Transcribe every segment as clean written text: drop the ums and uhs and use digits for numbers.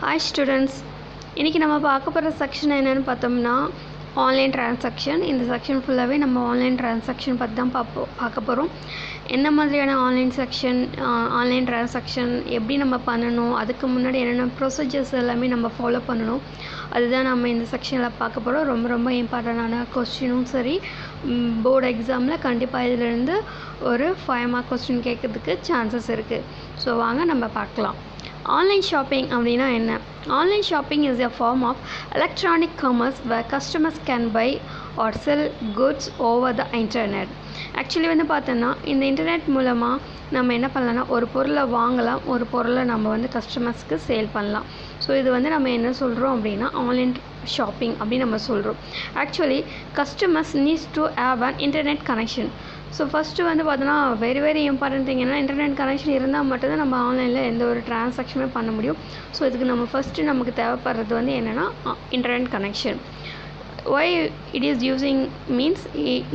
Hi students, இன்றைக்கி நம்ம பார்க்க போகிற செக்ஷன் என்னென்னு பார்த்தோம்னா ஆன்லைன் டிரான்சாக்ஷன். இந்த செக்ஷன் ஃபுல்லாகவே நம்ம ஆன்லைன் டிரான்சாக்ஷன் பற்றி தான் பார்க்க போகிறோம். என்ன மாதிரியான ஆன்லைன் டிரான்சாக்ஷன் எப்படி நம்ம பண்ணணும், அதுக்கு முன்னாடி என்னென்ன ப்ரொசீஜர்ஸ் எல்லாமே நம்ம ஃபாலோ பண்ணணும், அதுதான் நம்ம இந்த செக்ஷனில் பார்க்க போகிறோம். ரொம்ப இம்பார்ட்டண்டான கொஸ்டினும் சரி, போர்டு எக்ஸாமில் கண்டிப்பாக இதிலேருந்து ஒரு 5 மார்க் கொஸ்டின் கேட்குறதுக்கு சான்சஸ் இருக்குது. ஸோ வாங்க நம்ம பார்க்கலாம். Online shopping அப்படின்னா என்ன? Online shopping is a form of electronic commerce where customers can buy or sell goods over the internet. Actually பார்த்தோன்னா இந்த இன்டர்நெட் மூலமாக நம்ம என்ன பண்ணலாம்னா ஒரு பொருளை வாங்கலாம், ஒரு பொருளை நம்ம கஸ்டமர்ஸ்க்கு சேல் பண்ணலாம். ஸோ இது நம்ம என்ன சொல்கிறோம் அப்படின்னா ஆன்லைன் ஷாப்பிங் அப்படின்னு நம்ம சொல்கிறோம். Actually customers needs to have an internet connection. So first பார்த்தோன்னா வெரி இம்பார்ட்டன்ட் திங் என்னன்னா இன்டர்நெட் கனெக்ஷன் இருந்தால் மட்டும்தான் நம்ம ஆன்லைனில் எந்த ஒரு டிரான்சாக்ஷனுமே பண்ண முடியும். ஸோ இதுக்கு நம்ம ஃபஸ்ட்டு நமக்கு தேவைப்படுறது என்னென்னா internet connection. Why it is using means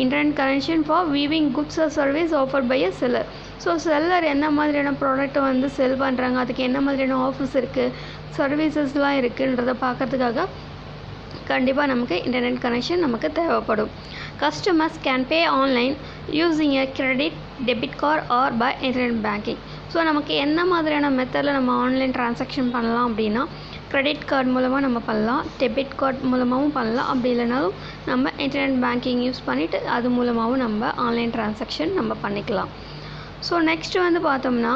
internet connection for viewing goods or service offered by a seller. So seller என்ன மாதிரியான ப்ராடக்ட்டை செல் பண்ணுறாங்க, அதுக்கு என்ன மாதிரியான ஆஃபர்ஸ் இருக்குது, சர்வீசஸ்லாம் இருக்குன்றதை பார்க்கறதுக்காக கண்டிப்பாக நமக்கு இன்டர்நெட் கனெக்ஷன் நமக்கு தேவைப்படும். Customers can pay online using a credit, debit card or by internet banking. So நமக்கு என்ன மாதிரியான மெத்தடில் நம்ம ஆன்லைன் டிரான்சாக்ஷன் பண்ணலாம் அப்படின்னா கிரெடிட் கார்டு மூலமாக நம்ம பண்ணலாம், டெபிட் கார்டு மூலமாகவும் பண்ணலாம், அப்படி இல்லைனாலும் நம்ம இன்டர்நெட் பேங்கிங் யூஸ் பண்ணிவிட்டு அது மூலமாகவும் நம்ம ஆன்லைன் டிரான்சாக்ஷன் நம்ம பண்ணிக்கலாம். ஸோ நெக்ஸ்ட்டு பார்த்தோம்னா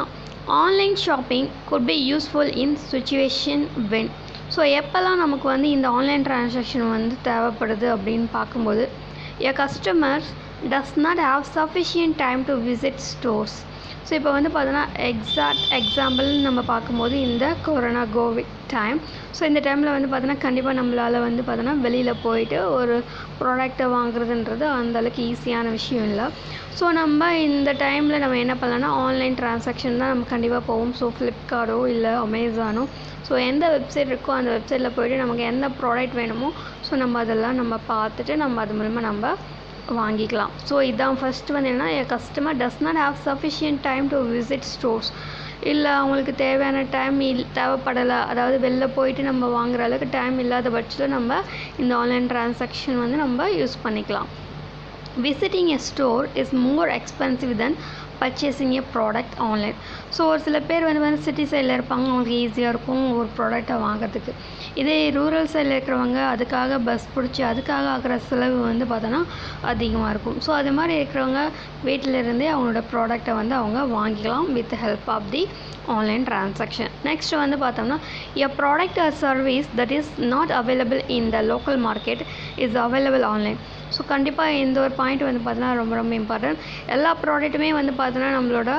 online shopping could be useful in situation when. So எப்போல்லாம் நமக்கு இந்த ஆன்லைன் டிரான்சாக்ஷன் தேவைப்படுது அப்படின்னு பார்க்கும்போது a customer does not have sufficient time to visit stores. So இப்போ பார்த்தோன்னா எக்ஸாம்பிள் நம்ம பார்க்கும்போது இந்த கொரோனா கோவிட் டைம். ஸோ இந்த டைமில் பார்த்தோன்னா கண்டிப்பாக நம்மளால் பார்த்தோன்னா வெளியில் போயிட்டு ஒரு ப்ராடக்டை வாங்குறதுன்றது அந்தளவுக்கு ஈஸியான விஷயம் இல்லை. ஸோ நம்ம இந்த டைமில் நம்ம என்ன பண்ணலாம்னா ஆன்லைன் டிரான்சாக்ஷன் தான் நம்ம கண்டிப்பாக போவோம். ஸோ ஃப்ளிப்கார்ட்டோ இல்லை அமேசானோ, ஸோ எந்த வெப்சைட் இருக்கோ அந்த வெப்சைட்டில் போய்ட்டு நமக்கு எந்த ப்ராடக்ட் வேணுமோ ஸோ நம்ம அதெல்லாம் நம்ம பார்த்துட்டு நம்ம அது மூலமாக நம்ம வாங்கிக்கலாம். ஸோ இதான் ஃபஸ்ட்டு என்னென்னா a customer does not have sufficient time to visit stores. இல்லை அவங்களுக்கு தேவையான டைம் தேவைப்படலை, அதாவது வெளில போயிட்டு நம்ம வாங்குற அளவுக்கு டைம் இல்லாத பட்சத்தில் நம்ம இந்த ஆன்லைன் டிரான்சாக்ஷன் நம்ம யூஸ் பண்ணிக்கலாம். Visiting a store is more expensive than purchasing a product online. So ஒரு சில பேர் சிட்டி சைடில் இருப்பாங்க, அவங்களுக்கு ஈஸியாக இருக்கும் ஒரு ப்ராடக்டை வாங்குறதுக்கு. இதே ரூரல் சைடில் இருக்கிறவங்க அதுக்காக பஸ் பிடிச்சி அதுக்காக ஆகிற செலவு பார்த்தோன்னா அதிகமாக இருக்கும். ஸோ அது மாதிரி இருக்கிறவங்க வீட்டில் இருந்தே அவங்களோட ப்ராடக்டை அவங்க வாங்கிக்கலாம் with help of the online transaction. Next பார்த்தோம்னா a product or service that is not available in the local market is available online. So கண்டிப்பாக இந்த ஒரு பாயிண்ட் பார்த்தோன்னா ரொம்ப இம்பார்ட்டன்ட். எல்லா ப்ராடக்ட்டுமே பார்த்தோன்னா நம்மளோட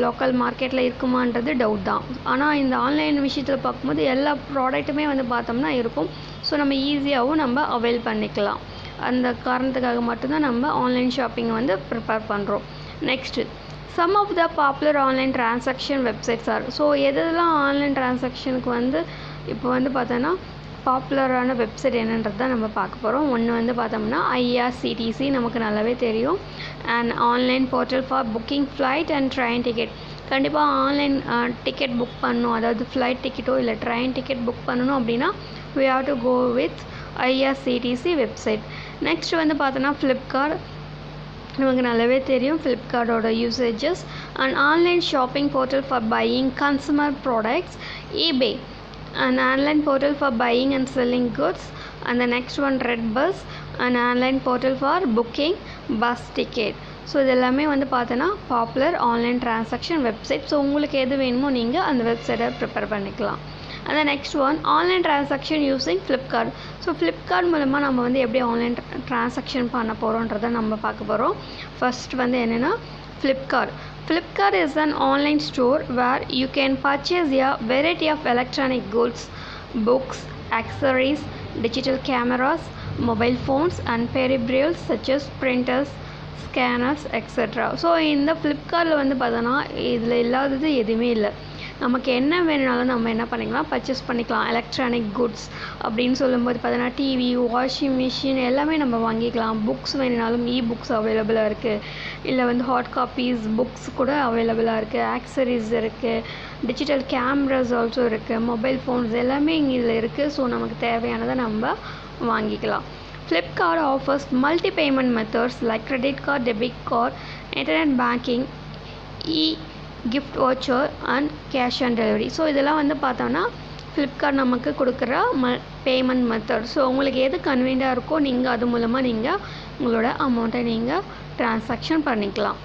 லோக்கல் மார்க்கெட்டில் இருக்குமான்றது டவுட் தான். ஆனால் இந்த ஆன்லைன் விஷயத்தில் பார்க்கும்போது எல்லா ப்ராடக்ட்டுமே பார்த்தோம்னா இருக்கும். ஸோ நம்ம ஈஸியாகவும் நம்ம அவைல் பண்ணிக்கலாம். அந்த காரணத்துக்காக மட்டும்தான் நம்ம ஆன்லைன் ஷாப்பிங் ப்ரிப்பேர் பண்ணுறோம். Next some of the popular online transaction websites are. So எதெல்லாம் ஆன்லைன் டிரான்சாக்ஷனுக்கு இப்போ பார்த்தோன்னா பாப்புலரான வெப்சைட் என்னன்றது தான் நம்ம பார்க்க போகிறோம். ஒன்று பார்த்தோம்னா IRCTC, நமக்கு நல்லாவே தெரியும். And online portal for booking flight and train ticket. கண்டிப்பாக ஆன்லைன் டிக்கெட் புக் பண்ணணும், அதாவது ஃப்ளைட் டிக்கெட்டோ இல்லை ட்ரெயின் டிக்கெட் புக் பண்ணணும் அப்படின்னா we have to go with IRCTC website. Next பார்த்தோன்னா ஃப்ளிப்கார்ட், நமக்கு நல்லாவே தெரியும் ஃப்ளிப்கார்ட்டோட usages. And online shopping portal for buying consumer products eBay, an online portal for buying and selling goods. And the next one Redbus, an online portal for booking bus ticket. So இது எல்லாமே பார்த்தோன்னா popular online transaction website. So உங்களுக்கு எது வேணுமோ நீங்கள் அந்த வெப்சைட்டை prepare பண்ணிக்கலாம். அந்த next one online transaction using Flipkart. So Flipkart மூலமாக நம்ம எப்படி ஆன்லைன் டிரான்சாக்ஷன் பண்ண போகிறோன்றதை நம்ம பார்க்க போகிறோம். ஃபர்ஸ்ட் என்னென்னா Flipkart. Flipkart is an online store where you can purchase a variety of electronic goods, books, accessories, digital cameras, mobile phones and peripherals such as printers, scanners, etc. So இந்த ஃப்ளிப்கார்ட்டில் பார்த்தோன்னா இதில் இல்லாதது எதுவுமே இல்லை. நமக்கு என்ன வேணுனாலும் நம்ம என்ன பண்ணிக்கலாம், பர்ச்சேஸ் பண்ணிக்கலாம். எலக்ட்ரானிக் குட்ஸ் அப்படின்னு சொல்லும்போது பார்த்தீங்கன்னா டிவி, வாஷிங் மிஷின் எல்லாமே நம்ம வாங்கிக்கலாம். புக்ஸ் வேணுனாலும் புக்ஸ் அவைலபிளாக இருக்குது. இல்லை வந்து ஹாட் காப்பீஸ் புக்ஸ் கூட அவைலபிளாக இருக்குது. ஆக்சரிஸ் இருக்குது. டிஜிட்டல் கேமராஸ் ஆல்சோ இருக்குது. மொபைல் ஃபோன்ஸ் எல்லாமே இங்கே இதில் இருக்குது. ஸோ நமக்கு தேவையானதை நம்ம வாங்கிக்கலாம். Flipkart offers multi-payment methods like credit card, debit card, internet banking, gift voucher and cash on delivery. So இதெல்லாம் வந்து பார்த்தோன்னா Flipkart நமக்கு கொடுக்குற பேமெண்ட் மெத்தட். ஸோ உங்களுக்கு எது கன்வீனியாக இருக்கோ நீங்கள் அது மூலமாக நீங்கள் உங்களோட அமௌண்ட்டை நீங்கள் ட்ரான்சாக்ஷன் பண்ணிக்கலாம்.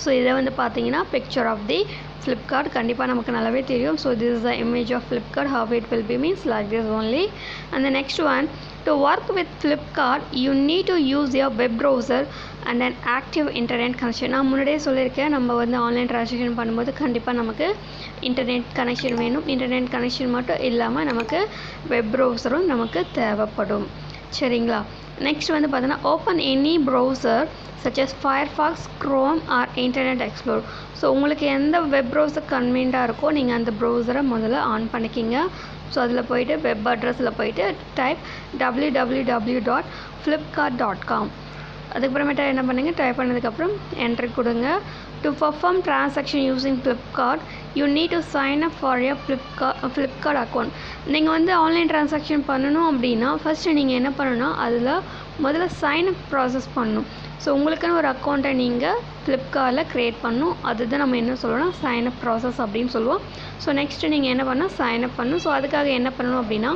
ஸோ இதை வந்து பார்த்தீங்கன்னா பிக்சர் ஆஃப் தி Flipkart கண்டிப்பாக நமக்கு நல்லாவே தெரியும். So this is the image of Flipkart. How it will be means like this only. And the next one, to work with Flipkart you need to use your web browser and an active internet connection. நான் முன்னாடியே சொல்லியிருக்கேன், நம்ம வந்து online transaction பண்ணும்போது கண்டிப்பாக நமக்கு internet connection வேணும். Internet connection மட்டும் இல்லாமல் நமக்கு வெப் ப்ரௌசரும் நமக்கு தேவைப்படும். சரிங்களா? நெக்ஸ்ட் வந்து பார்த்தீங்கன்னா open any browser such as Firefox, Chrome or Internet Explorer. So உங்களுக்கு எந்த வெப் ப்ரௌசர் கன்வீனியாக இருக்கோ நீங்கள் அந்த ப்ரௌசரை முதல்ல ஆன் பண்ணிக்கிங்க. ஸோ அதில் போய்ட்டு வெப் அட்ரஸில் போய்ட்டு டைப் www.flipkart.com. அதுக்கப்புறமேட்டா என்ன பண்ணுங்க, டைப் பண்ணதுக்கப்புறம் என்ட்ரி கொடுங்க. To perform transaction using Flipkart you need to sign up for your Flipkart account. நீங்கள் வந்து ஆன்லைன் ட்ரான்சாக்ஷன் பண்ணணும் அப்படின்னா ஃபஸ்ட்டு நீங்கள் என்ன பண்ணணும்னா அதில் முதல்ல சைன் அப் ப்ராசஸ் பண்ணணும். ஸோ உங்களுக்குன்னு ஒரு அக்கௌண்ட்டை நீங்கள் Flipkartல க்ரியேட் பண்ணணும். அதுதான் நம்ம என்ன சொல்லுவோம்னா சைன் அப் ப்ராசஸ் அப்படின்னு சொல்லுவோம். ஸோ நெக்ஸ்ட்டு நீங்கள் என்ன பண்ணால் சைன் அப் பண்ணணும். ஸோ அதுக்காக என்ன பண்ணணும் அப்படின்னா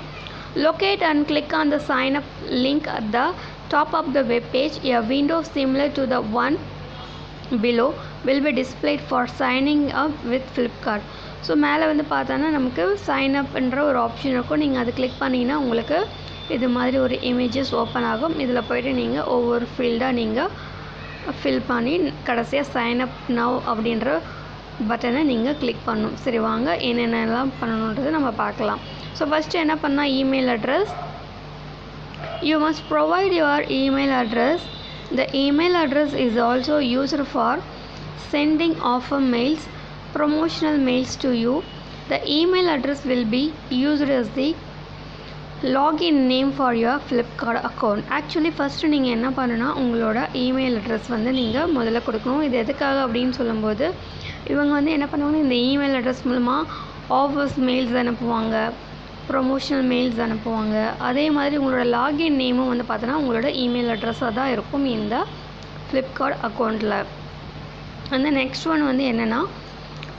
locate and click on the sign up link at the top of the web page. A window similar to the one below will be displayed for signing up with Flipkart. So மேலே வந்து பார்த்தோன்னா நமக்கு sign அப்ன்ற ஒரு option இருக்கும். நீங்கள் அதை click பண்ணிங்கன்னா உங்களுக்கு இது மாதிரி ஒரு இமேஜஸ் ஓப்பன் ஆகும். இதில் போய்ட்டு நீங்கள் ஒவ்வொரு ஃபீல்டாக நீங்கள் ஃபில் பண்ணி கடைசியாக சைன் அப் நவ் அப்படின்ற பட்டனை நீங்கள் கிளிக் பண்ணணும். சரி, வாங்க என்னென்னலாம் பண்ணணுன்றது நம்ம பார்க்கலாம். ஸோ ஃபஸ்ட்டு என்ன பண்ணால் email address. You must provide your email address. The email address is also used for sending offer mails, promotional mails to you. The email address will be used as the login name for your Flipkart account. Actually first நீங்கள் என்ன பண்ணணும்னா உங்களோட email address வந்து நீங்கள் முதல்ல கொடுக்கணும். இது எதுக்காக அப்படின்னு சொல்லும்போது இவங்க வந்து என்ன பண்ணுவாங்கன்னா இந்த இமெயில் அட்ரஸ் மூலமாக ஆஃபர்ஸ் மெயில்ஸ் அனுப்புவாங்க, ப்ரொமோஷனல் மெயில்ஸ் அனுப்புவாங்க. அதே மாதிரி உங்களோட லாகின் நேமும் வந்து பார்த்தோன்னா உங்களோட இமெயில் அட்ரஸாக தான் இருக்கும் இந்த Flipkart அக்கௌண்ட்டில். அந்த நெக்ஸ்ட் ஒன் வந்து என்னென்னா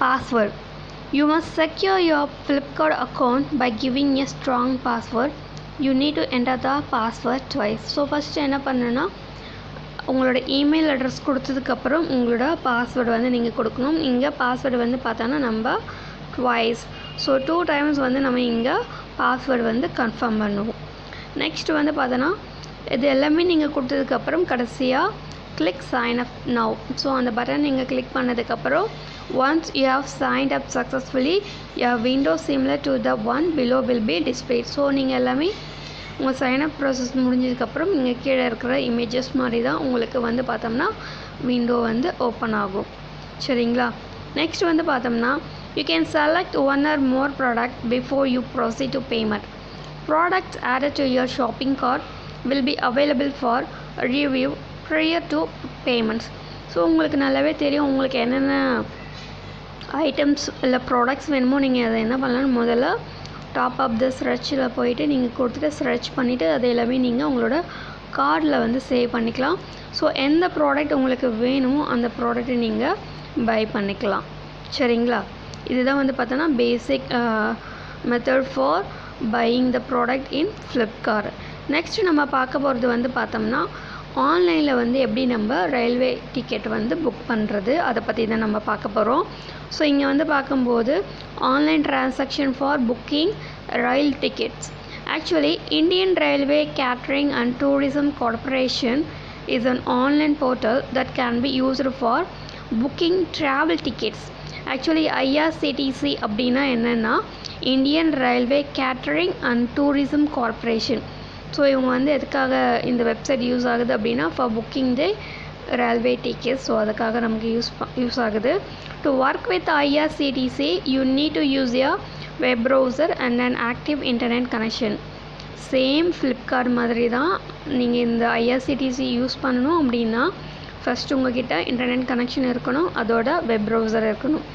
password. You must secure your Flipkart account by giving a strong password. You need to enter the password twice. So first என்ன பண்ணணுன்னா உங்களோட இமெயில் அட்ரஸ் கொடுத்ததுக்கப்புறம் உங்களோட பாஸ்வேர்டு வந்து நீங்கள் கொடுக்கணும். இங்கே பாஸ்வேர்டு வந்து பார்த்தோன்னா நம்ம ட்வைஸ், ஸோ 2 times வந்து நம்ம இங்கே பாஸ்வேர்டு வந்து கன்ஃபார்ம் பண்ணுவோம். நெக்ஸ்ட் வந்து பார்த்தோன்னா இது எல்லாமே நீங்கள் கொடுத்ததுக்கப்புறம் கடைசியாக click sign up now. So அந்த பட்டன் நீங்கள் கிளிக் பண்ணதுக்கப்புறம் once you have signed up successfully your window similar to the one below will be displayed. So நீங்கள் எல்லாமே உங்கள் சைன் அப் ப்ராசஸ் முடிஞ்சதுக்கப்புறம் இங்கே கீழே இருக்கிற இமேஜஸ் மாதிரி தான் உங்களுக்கு வந்து பார்த்தோம்னா விண்டோ வந்து ஓப்பன் ஆகும். சரிங்களா? நெக்ஸ்ட் வந்து பார்த்தோம்னா you can select one or more product before you proceed to payment. Products added to your shopping cart will be available for review prior to payments. So உங்களுக்கு நல்லாவே தெரியும் உங்களுக்கு என்னென்ன ஐட்டம்ஸ் இல்லை ப்ராடக்ட்ஸ் வேணுமோ நீங்கள் அதை என்ன பண்ணலாம், முதல்ல டாப் ஆஃப் த ஸ்ரெச்சில் போயிட்டு நீங்கள் கொடுத்துட்டு ஸ்ரெச் பண்ணிவிட்டு அது எல்லாமே நீங்கள் உங்களோட கார்டில் வந்து சேவ் பண்ணிக்கலாம். ஸோ எந்த ப்ராடக்ட் உங்களுக்கு வேணுமோ அந்த ப்ராடக்ட்டை நீங்கள் பை பண்ணிக்கலாம். சரிங்களா? இதுதான் வந்து பார்த்தோன்னா basic method for buying the product in Flipkart. நெக்ஸ்ட் நம்ம பார்க்க போகிறது வந்து பார்த்தோம்னா ஆன்லைனில் வந்து எப்படி நம்ம ரயில்வே டிக்கெட் வந்து புக் பண்ணுறது, அதை பற்றி தான் நம்ம பார்க்க போகிறோம். ஸோ இங்கே வந்து பார்க்கும்போது online transaction for booking rail tickets. Actually Indian railway catering and tourism corporation is an online portal that can be used for booking travel tickets. Actually IRCTC அப்படின்னா என்னென்னா Indian railway catering and tourism corporation. So இவங்க வந்து எதுக்காக இந்த website use ஆகுது அப்படின்னா for booking the railway tickets. So அதுக்காக நமக்கு யூஸ் ஆகுது. To work with IRCTC, you need to use a web browser and an active internet connection. Same Flipkart மாதிரி தான். நீங்கள் இந்த ஐஆர்சிடிசி யூஸ் பண்ணணும் அப்படின்னா ஃபஸ்ட்டு உங்கள்கிட்ட இன்டர்நெட் கனெக்ஷன் இருக்கணும், அதோட வெப் ப்ரௌசர் இருக்கணும்.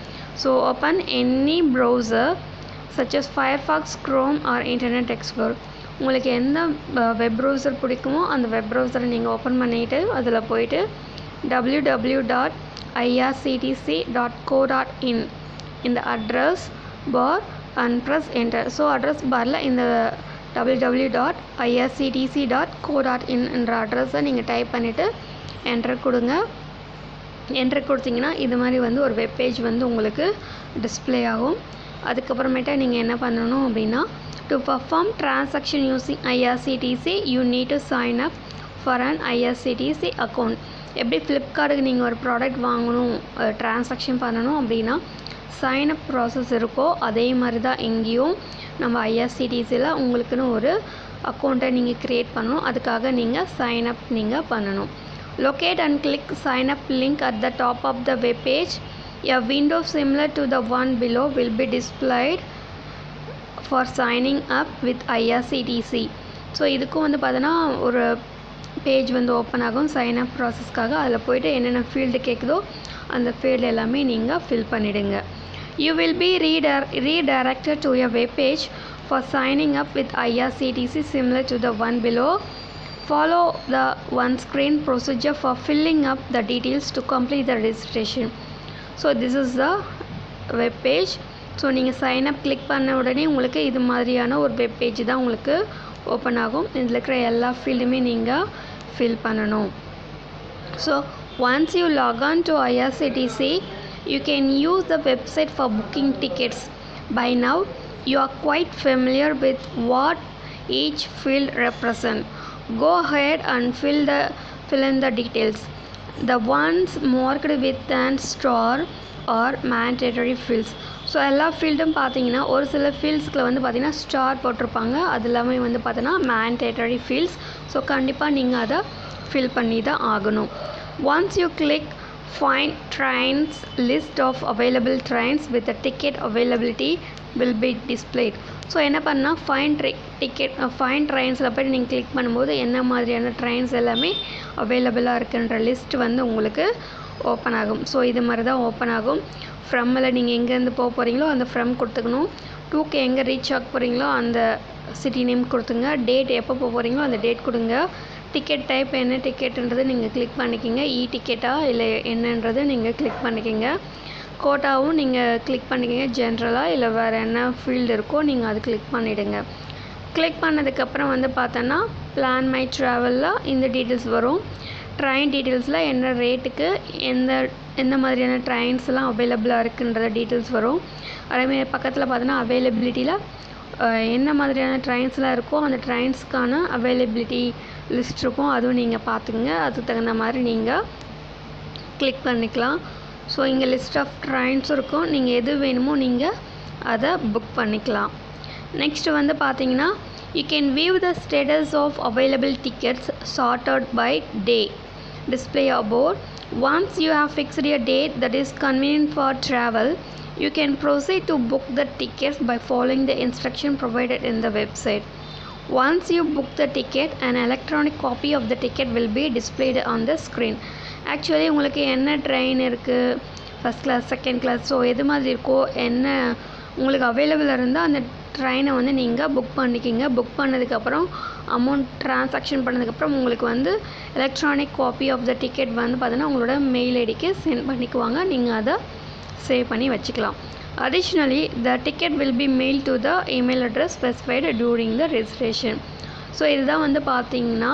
So open any browser such as Firefox, Chrome or internet explorer. உங்களுக்கு எந்த வெப் ப்ரௌசர் பிடிக்குமோ அந்த வெப் ப்ரௌசரை நீங்கள் ஓப்பன் பண்ணிவிட்டு அதில் போயிட்டு www.irctc.co.in இந்த address bar and press enter. So address பாரில் இந்த www.irctc.co.in என்ற அட்ரஸை நீங்கள் டைப் பண்ணிவிட்டு என்டர் கொடுங்க. என்டர் கொடுத்தீங்கன்னா இது மாதிரி வந்து ஒரு வெப்பேஜ் வந்து உங்களுக்கு டிஸ்பிளே ஆகும். அதுக்கப்புறமேட்டா நீங்கள் என்ன பண்ணணும் அப்படின்னா, to perform transaction using IRCTC you need to sign up for an IRCTC account. எப்படி ஃப்ளிப்கார்ட்டுக்கு நீங்கள் ஒரு ப்ராடக்ட் வாங்கணும், டிரான்சாக்ஷன் பண்ணணும் அப்படின்னா சைன் அப் ப்ராசஸ் இருக்கோ அதே மாதிரி தான் எங்கேயும் நம்ம IRCTCயில் உங்களுக்குன்னு ஒரு அக்கௌண்ட்டை நீங்கள் க்ரியேட் பண்ணணும். அதுக்காக நீங்கள் சைன் அப் நீங்கள் பண்ணணும். Locate and click sign up link at the top of the web page. A window similar to the one below will be displayed for signing up with IRCTC. So இதுக்கும் வந்து பார்த்தோன்னா ஒரு page வந்து open ஆகும் sign up ப்ராசஸ்க்காக. அதில் போய்ட்டு என்னென்ன field கேட்குதோ அந்த ஃபீல்டு எல்லாமே நீங்கள் ஃபில் பண்ணிவிடுங்க. You will be redirected to a web page for signing up with IRCTC similar to the one below. Follow the on-screen procedure for filling up the details to complete the registration. So this is the web page. So நீங்கள் sign up click பண்ண உடனே உங்களுக்கு இது மாதிரியான ஒரு web page தான் உங்களுக்கு open ஆகும். இதில் இருக்கிற எல்லா ஃபீல்டுமே நீங்கள் ஃபில் பண்ணணும். So once you log on to IRCTC, you can use the website for booking tickets. By now, you are quite familiar with what each field represents. Go ahead and fill in the details. The ones marked with an star are mandatory fields. So எல்லா ஃபீல்டும் பார்த்தீங்கன்னா ஒரு சில ஃபீல்ட்ஸில் வந்து பார்த்தீங்கன்னா star போட்டிருப்பாங்க, அது எல்லாமே வந்து பார்த்தீங்கன்னா mandatory fields. ஸோ கண்டிப்பாக நீங்கள் அதை ஃபில் பண்ணி தான் ஆகணும். Once you click find trains, list of available trains with the ticket availability will be displayed. So என்ன பண்ணால் ஃபைண்ட் ட்ரெயின்ஸில் போய்ட்டு நீங்கள் கிளிக் பண்ணும்போது என்ன மாதிரியான ட்ரெயின்ஸ் எல்லாமே அவைலபிளாக இருக்குன்ற லிஸ்ட் வந்து உங்களுக்கு ஓப்பன் ஆகும். ஸோ இது மாதிரி தான் ஓப்பன் ஆகும். ஃப்ரம்மில் நீங்கள் எங்கேருந்து போக போகிறீங்களோ அந்த ஃப்ரம் கொடுத்துக்கணும். டூக்கு எங்கே ரீச் ஆக போகிறீங்களோ அந்த சிட்டி நேம் கொடுத்துங்க. டேட் எப்போ போக போகிறீங்களோ அந்த டேட் கொடுங்க. டிக்கெட் டைப் என்ன டிக்கெட்டுன்றது நீங்கள் கிளிக் பண்ணிக்கிங்க. டிக்கெட்டா இல்லை என்னன்றது நீங்கள் கிளிக் பண்ணிக்கிங்க. கோட்டாவும் நீங்கள் கிளிக் பண்ணிக்கிங்க. ஜென்ரலாக இல்லை வேறு என்ன ஃபீல்டு இருக்கோ நீங்கள் அது கிளிக் பண்ணிவிடுங்க. கிளிக் பண்ணதுக்கப்புறம் வந்து பார்த்தோன்னா பிளான் மை ட்ராவலில் இந்த டீட்டெயில்ஸ் வரும். ட்ரெயின் டீட்டெயில்ஸில் என்ன ரேட்டுக்கு எந்த மாதிரியான ட்ரெயின்ஸ்லாம் அவைலபிளாக இருக்குன்ற டீட்டெயில்ஸ் வரும். அதேமாதிரி பக்கத்தில் பார்த்தோன்னா அவைலபிலிட்டியில் என்ன மாதிரியான ட்ரெயின்ஸ்லாம் இருக்கோ அந்த ட்ரெயின்ஸ்க்கான அவைலபிலிட்டி லிஸ்ட் இருக்கும், அதுவும் நீங்கள் பார்த்துக்குங்க. அதுக்கு தகுந்த மாதிரி நீங்கள் கிளிக் பண்ணிக்கலாம். ஸோ இங்கே லிஸ்ட் ஆஃப் ட்ரெயின்ஸ் இருக்கும், நீங்கள் எது வேணுமோ நீங்கள் அதை புக் பண்ணிக்கலாம். நெக்ஸ்ட்டு வந்து பார்த்தீங்கன்னா you can view the status of available tickets sorted by day display above. Once you have fixed a date that is convenient for travel, you can proceed to book the tickets by following the instruction provided in the website. Once you book the ticket, an electronic copy of the ticket will be displayed on the screen. Actually உங்களுக்கு என்ன train இருக்குது, first class second class, so எது மாதிரி இருக்கோ என்ன உங்களுக்கு அவைலபிளாக இருந்தால் அந்த ட்ரெயினை வந்து நீங்கள் புக் பண்ணிக்கிங்க. புக் பண்ணதுக்கப்புறம் அமௌண்ட் ட்ரான்சாக்ஷன் பண்ணதுக்கப்புறம் உங்களுக்கு வந்து electronic copy of the ticket வந்து பார்த்தீங்கன்னா உங்களோட மெயில் ஐடிக்கு சென்ட் பண்ணிக்குவாங்க. நீங்கள் அதை சேவ் பண்ணி வச்சுக்கலாம். Additionally, the ticket will be mailed to the email address specified during the registration. So இதுதான் வந்து பார்த்தீங்கன்னா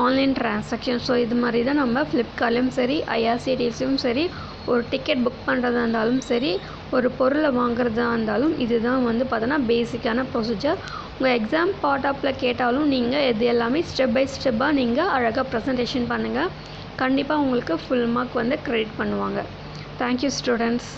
ஆன்லைன் ட்ரான்சாக்ஷன். ஸோ இது மாதிரி தான் நம்ம ஃப்ளிப்கார்ட்லேயும் சரி ஐஆர்சிடிசியும் சரி ஒரு டிக்கெட் புக் பண்ணுறதா இருந்தாலும் சரி ஒரு பொருளை வாங்குறதா இருந்தாலும் இதுதான் வந்து பார்த்தோன்னா பேசிக்கான ப்ரொசீஜர். உங்கள் எக்ஸாம் பார்ட் ஆப்பில் கேட்டாலும் நீங்கள் இது எல்லாமே ஸ்டெப் பை ஸ்டெப்பாக நீங்கள் அழகாக ப்ரெசன்டேஷன் பண்ணுங்கள். கண்டிப்பாக உங்களுக்கு ஃபுல் மார்க் வந்து க்ரெடிட் பண்ணுவாங்க. Thank you students.